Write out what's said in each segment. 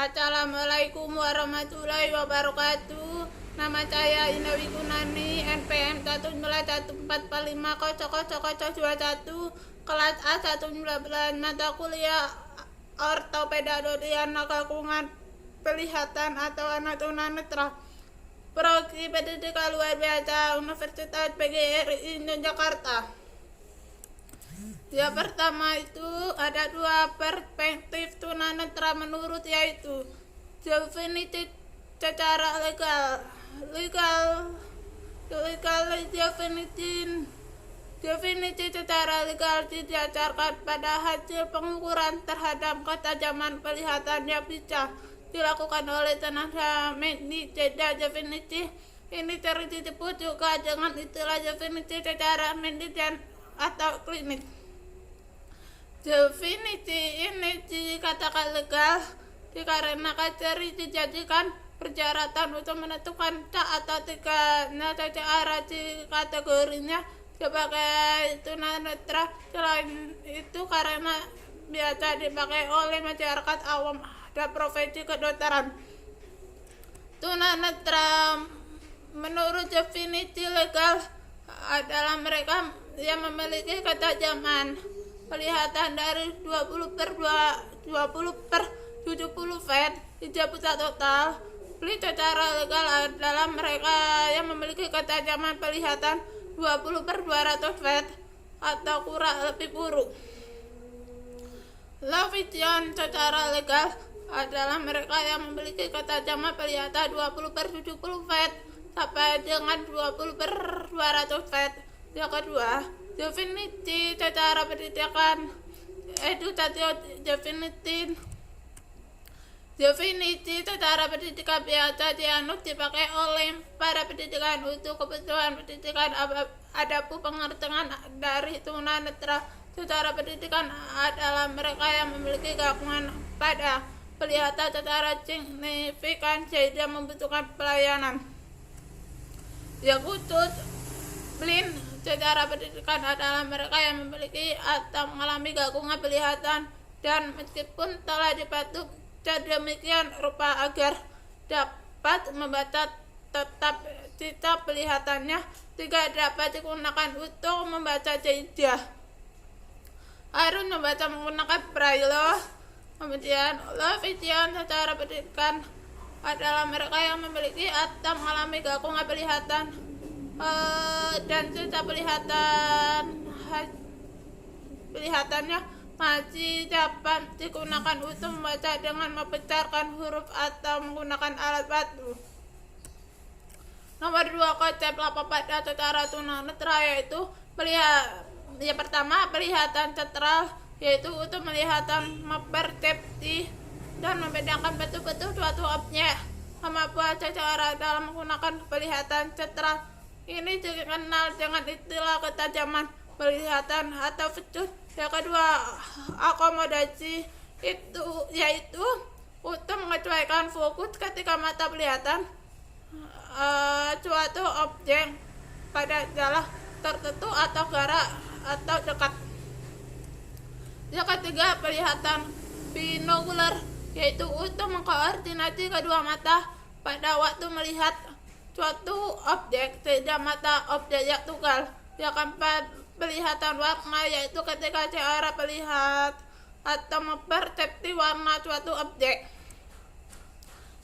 Assalamualaikum warahmatullahi wabarakatuh. Nama saya Indah Wikunani, NPM 19445000021, kelas A119, mata kuliah Ortopedadodian Kakungan Pelihatan atau anak tunanetra. Prodi Pendidikan Luar Biasa Universitas PGRI Yogyakarta. Yang pertama itu ada dua perspektif tunanetra menurut, yaitu definisi secara legal definisi secara legal didasarkan pada hasil pengukuran terhadap ketajaman penglihatan yang bisa dilakukan oleh tenaga medis. Definisi ini sering disebut juga dengan istilah definisi secara medis atau klinis. Definisi ini dikatakan legal dikarenakan sering dijadikan persyaratan untuk menentukan sah atau tidaknya seseorang di kategorinya sebagai tunanetra. Selain itu karena biasa dipakai oleh masyarakat awam dan profesi kedokteran. Tunanetra menurut definisi legal adalah mereka yang memiliki ketajaman penglihatan dari 20 per 70 feet hijab total. Secara legal adalah mereka yang memiliki ketajaman penglihatan 20 per 200 feet atau kurang lebih buruk. Low vision secara legal adalah mereka yang memiliki ketajaman penglihatan 20 per 70 feet sampai dengan 20 per 200 feet. Yang kedua, definisi secara pendidikan definisi secara pendidikan biasa dianut dipakai oleh para pendidikan untuk kebutuhan pendidikan. Adapun pengertian dari tunanetra secara pendidikan adalah mereka yang memiliki gangguan pada penglihatan secara signifikan sehingga membutuhkan pelayanan. Yang khusus, blind secara pendidikan adalah mereka yang memiliki atau mengalami gangguan penglihatan dan meskipun telah dibantu sedemikian rupa agar dapat membaca, tetap sisa penglihatannya tidak dapat digunakan untuk membaca jejak. Harus membaca menggunakan braille. Kemudian low vision secara pendidikan adalah mereka yang memiliki atau mengalami gangguan penglihatan dan sisa penglihatannya masih dapat digunakan untuk membaca dengan membesarkan huruf atau menggunakan alat bantu. Nomor 2, konsep pada secara tunanetra yaitu yang pertama penglihatan sentral, yaitu untuk penglihatan mempersepsi dan membedakan betul-betul suatu objek. Kemampuan seseorang dalam menggunakan penglihatan sentral ini dikenal dengan istilah ketajaman penglihatan atau vision. Yang kedua, akomodasi itu yaitu untuk menyesuaikan fokus ketika mata penglihatan suatu objek pada jarak tertentu atau jarak atau dekat. Yang ketiga, penglihatan binokular yaitu untuk mengkoordinasi kedua mata pada waktu melihat suatu objek sehingga mata objek tunggal. Yang keempat, penglihatan warna yaitu ketika seorang melihat atau mempersepsi warna suatu objek.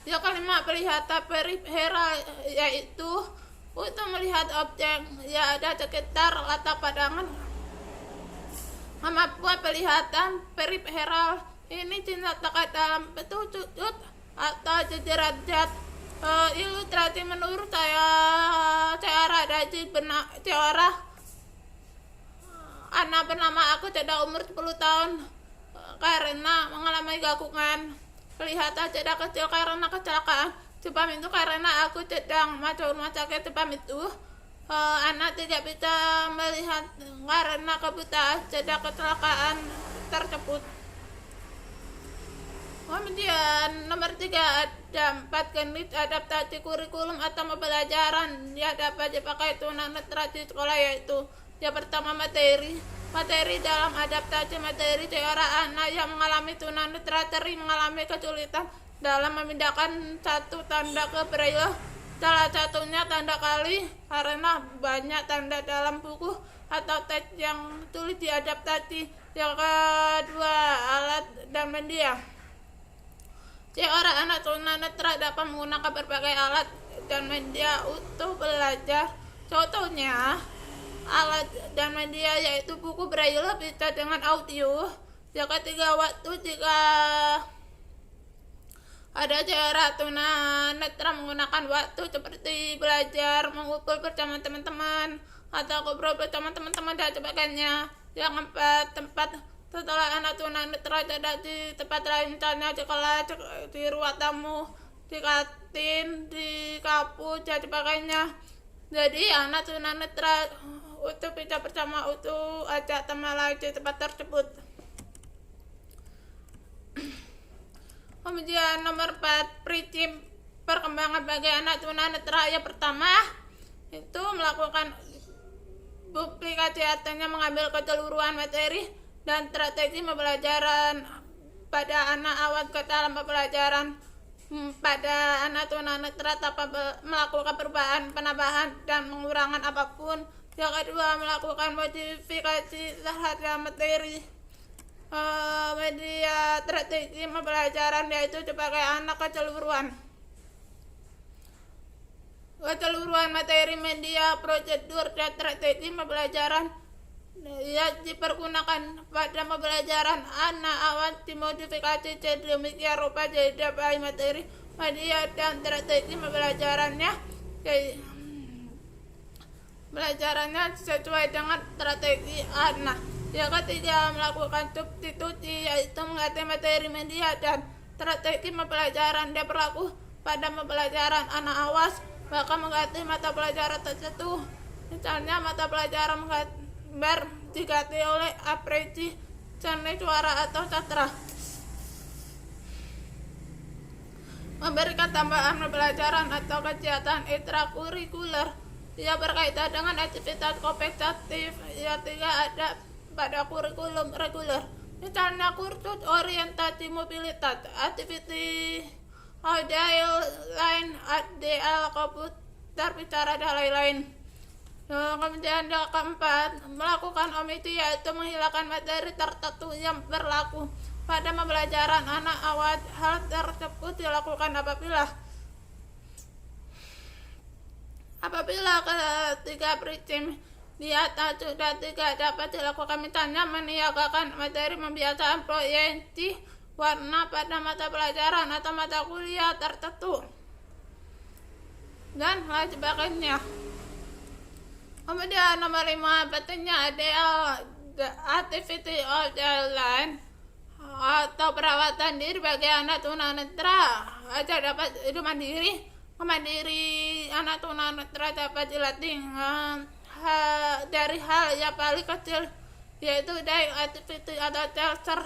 Yang kelima, penglihatan periferal yaitu untuk melihat objek yang ada sekitar latar pandangan. Kemampuan penglihatan periferal ini dinyatakan dalam bentuk sudut atau derajat. Ilustrasi menurut seorang anak bernama aku tidak umur 10 tahun karena mengalami gangguan penglihatan tidak kecil karena kecelakaan. Sebab itu karena aku sedang masuk rumah sakit, sebab itu anak tidak bisa melihat karena kebutaan sedang kecelakaan tersebut. Kemudian nomor 3, ada 4 jenis adaptasi kurikulum atau pembelajaran yang dapat dipakai tunanetra di sekolah, yaitu yang pertama materi dalam adaptasi materi seorang anak yang mengalami tunanetra sering mengalami kesulitan dalam memindahkan satu tanda ke braille. Salah satunya tanda kali, karena banyak tanda dalam buku atau teks yang sulit diadaptasi. Yang kedua, alat dan media. Seorang anak tunanetra dapat menggunakan berbagai alat dan media untuk belajar. Contohnya, alat dan media yaitu buku braille bisa dengan audio. Yang ketiga, waktu. Jika ada cara tunanetra menggunakan waktu seperti belajar, mengumpul bersama teman-teman, atau ngobrol bersama teman-teman dan sebagainya. Yang keempat, tempat. Setelah anak tunanetra ada di tempat lain, misalnya di kelas, di ruang tamu, di kantin, di kampus dan sebagainya. Jadi anak tunanetra untuk bisa bersama untuk ajak teman lain di tempat tersebut. Kemudian nomor 4, prinsip perkembangan bagi anak tunanetra. Yang pertama itu melakukan duplikasi, artinya mengambil keseluruhan materi dan strategi pembelajaran pada anak awal ke dalam pembelajaran pada anak tunanetra tanpa melakukan perubahan, penambahan, dan pengurangan apapun. Yang kedua, melakukan modifikasi terhadap materi media strategi pembelajaran, yaitu sebagai anak keseluruhan materi, media, prosedur, dan strategi pembelajaran yang dipergunakan pada pembelajaran anak awal dimodifikasi sedemikian rupa jadi dapat materi, media, dan strategi pembelajarannya sesuai dengan strategi anak. Yang ketiga, melakukan substitusi, yaitu mengganti materi, media, dan strategi pembelajaran yang berlaku pada pembelajaran anak awas, bahkan mengganti mata pelajaran tertentu. Misalnya mata pelajaran gambar diganti oleh apresi, seni, suara, atau sastra. Memberikan tambahan pembelajaran atau kegiatan ekstrakurikuler yang berkaitan dengan aktivitas kompetitif yang tidak ada pada kurikulum reguler. Misalnya kursus orientasi mobilitas, aktiviti agile lain, ADL, komputer bicara, dan lain-lain. Kemudian yang keempat, melakukan omisi, yaitu menghilangkan materi tertentu yang berlaku pada pembelajaran anak awal. Hal tersebut dilakukan apabila ketiga prinsip di atas sudah tidak dapat dilakukan, misalnya meniadakan materi pembiasaan proyeksi warna pada mata pelajaran atau mata kuliah tertentu, dan lain sebagainya. Kemudian nomor 5, pentingnya ADL, activity of the line, atau perawatan diri bagi anak tunanetra agar dapat hidup mandiri. Kemandiri anak tunanetra dapat dilatih dari hal yang paling kecil, yaitu dari activity atau shelter,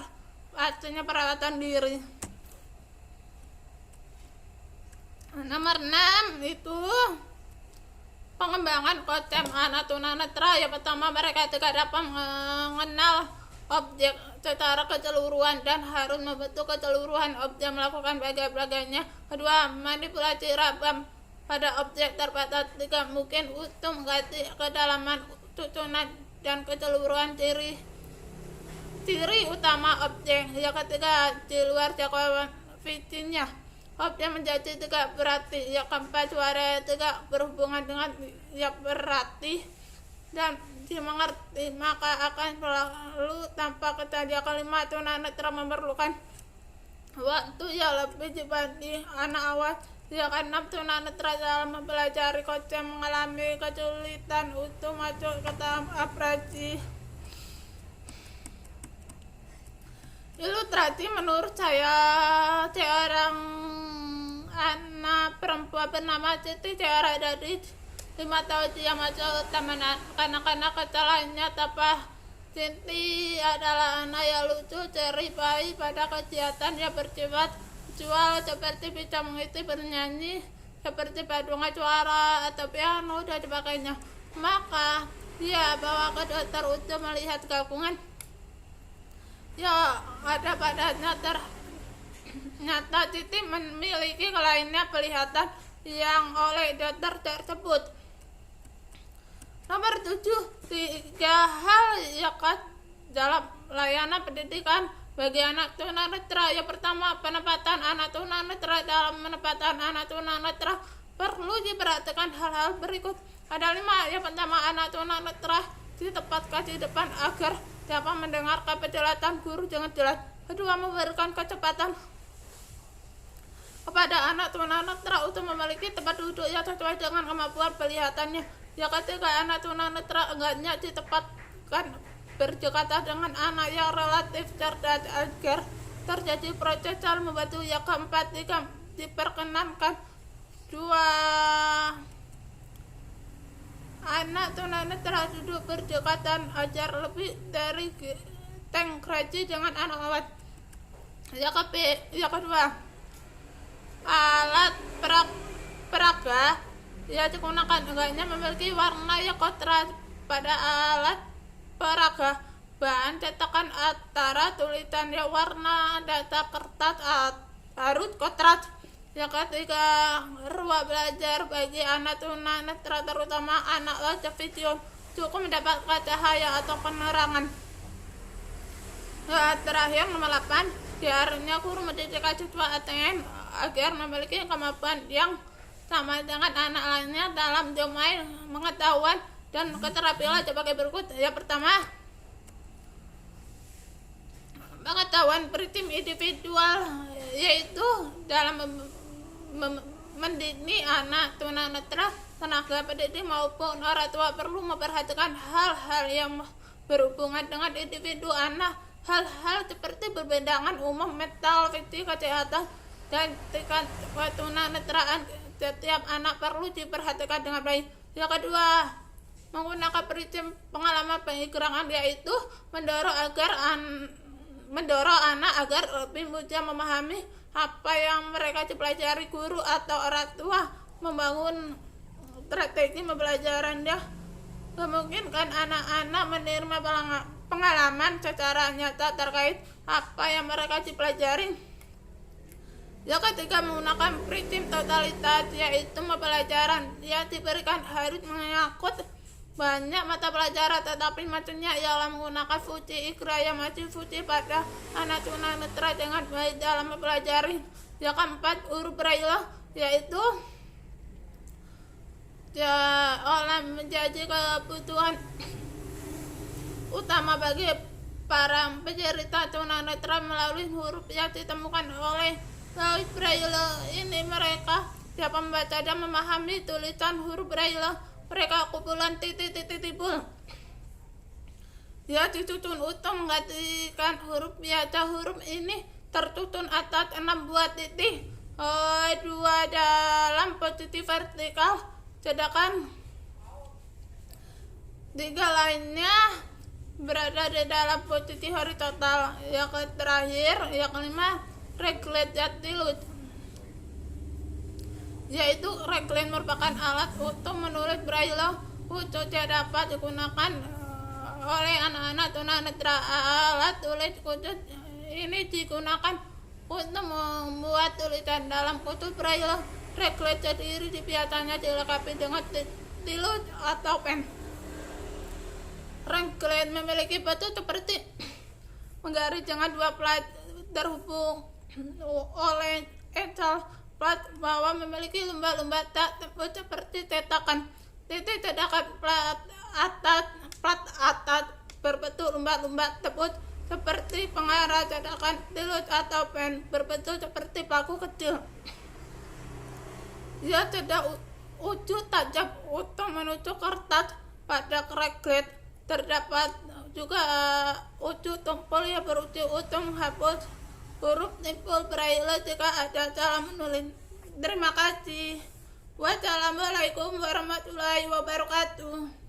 artinya perawatan diri. Nomor 6 itu pengembangan konsep anak tunanetra. Yang pertama, mereka tidak dapat mengenal objek secara keseluruhan dan harus membentuk keseluruhan objek, melakukan bagian-bagiannya. Kedua, manipulasi ragam pada objek terbatas, tidak mungkin untuk mengganti kedalaman, susunan, dan keseluruhan ciri utama objek. Yang ketiga, di luar jangkauan visinya, objek menjadi tidak berarti. Yang keempat, suara tidak berhubungan dengan yang berarti dan dimengerti, maka akan selalu tanpa kata. Yang kelima, tunanetra memerlukan waktu yang lebih dibanding anak awal. Yang keenam, tunanetra dalam mempelajari konsep mengalami kesulitan untuk masuk ke tahap apresi. Ilustrasi, menurut saya, seorang anak perempuan bernama Siti Tiara dari 5 tahun dia masuk taman kanak-kanak. Kesalahannya tanpa Siti adalah anak yang lucu, ceria, baik pada kegiatan yang bersifat visual, seperti bisa mengisi bernyanyi, seperti paduan suara atau piano dan sebagainya. Maka dia bawa ke dokter untuk melihat gangguan yang ada padanya nyata Titi memiliki kelainan penglihatan yang oleh dokter tersebut. Nomor 7, 3 hal yang dalam layanan pendidikan bagi anak tunanetra. Yang pertama, penempatan anak tunanetra. Dalam penempatan anak tunanetra perlu diperhatikan hal-hal berikut. Ada 5. Yang pertama, anak tunanetra ditempatkan di depan agar dapat mendengarkan penjelasan guru dengan jelas. Kedua, memberikan kecepatan kepada anak tunanetra untuk memiliki tempat duduk yang sesuai dengan kemampuan penglihatannya. Yang ketiga, anak tunanetra enggaknya ditempatkan berdekatan dengan anak yang relatif cerdas agar terjadi proses saling membantu. Yang keempat, diperkenankan 2 anak tunanetra duduk berdekatan agar lebih dari tengkraji dengan anak awet. Yang kedua, alat peraga yang digunakan enggaknya memiliki warna yang kontras. Pada alat peraga, bahan cetakan antara tulisan yang warna data kertas harus kontras. Yang ketiga, ruang belajar bagi anak tunanetra terutama anak lansia vision cukup mendapatkan cahaya atau penerangan. Terakhir, nomor 8, diharusnya guru mendidik siswa ATN agar memiliki kemampuan yang sama dengan anak lainnya dalam domain pengetahuan dan keterampilan sebagai berikut. Yang pertama, pengetahuan prinsip individual, yaitu dalam mendidik anak tunanetra, tenaga pendidik maupun orang tua perlu memperhatikan hal-hal yang berhubungan dengan individu anak. Hal-hal seperti perbedaan umum, mental, fisik, kesehatan, dan tingkat ketunanetraan setiap anak perlu diperhatikan dengan baik. Yang kedua, menggunakan prinsip pengalaman pengikraman, yaitu mendorong anak agar lebih mudah memahami apa yang mereka dipelajari. Guru atau orang tua membangun strategi pembelajaran yang memungkinkan anak-anak menerima pengalaman secara nyata terkait apa yang mereka dipelajari. Yang ketiga, menggunakan prinsip totalitas, yaitu pembelajaran yang diberikan harus mengangkut banyak mata pelajaran, tetapi maksudnya ialah menggunakan fungsi ikra yang masih fungsi pada anak tunanetra dengan baik dalam mempelajari. Yang keempat, huruf braille, yaitu menjadi kebutuhan utama bagi para penderita tunanetra. Melalui huruf yang ditemukan oleh Louis Braille ini, mereka dapat membaca dan memahami tulisan huruf Braille. Mereka kumpulan titik-titik-titik ya disusun utuh menggantikan huruf biasa. Huruf ini tersusun atas 6 buah titik, 2 dalam posisi vertikal, sedangkan 3 lainnya berada di dalam posisi horizontal. Yang terakhir, yang kelima, reglet jatilut, yaitu reglet merupakan alat untuk menulis braille khusus yang dapat digunakan oleh anak-anak tunanetra. Alat tulis khusus ini digunakan untuk membuat tulisan dalam kutub braille. Reglet sendiri biasanya dilengkapi dengan stylus atau pen. Reglet memiliki bentuk seperti menggaris dengan 2 plat terhubung oleh etal. Plat bawah memiliki lumba-lumba tak tebus seperti cetakan. Titik cetakan plat atas berbentuk lumba-lumba tebus seperti pengarah. Cetakan stylus atau pen berbentuk seperti paku kecil. Ia tidak ujung tajam untuk menusuk kertas. Pada reglet terdapat juga ujung tumpul yang berujung untuk menghapus huruf simpul braille jika ada salah menulis. Terima kasih. Wassalamualaikum warahmatullahi wabarakatuh.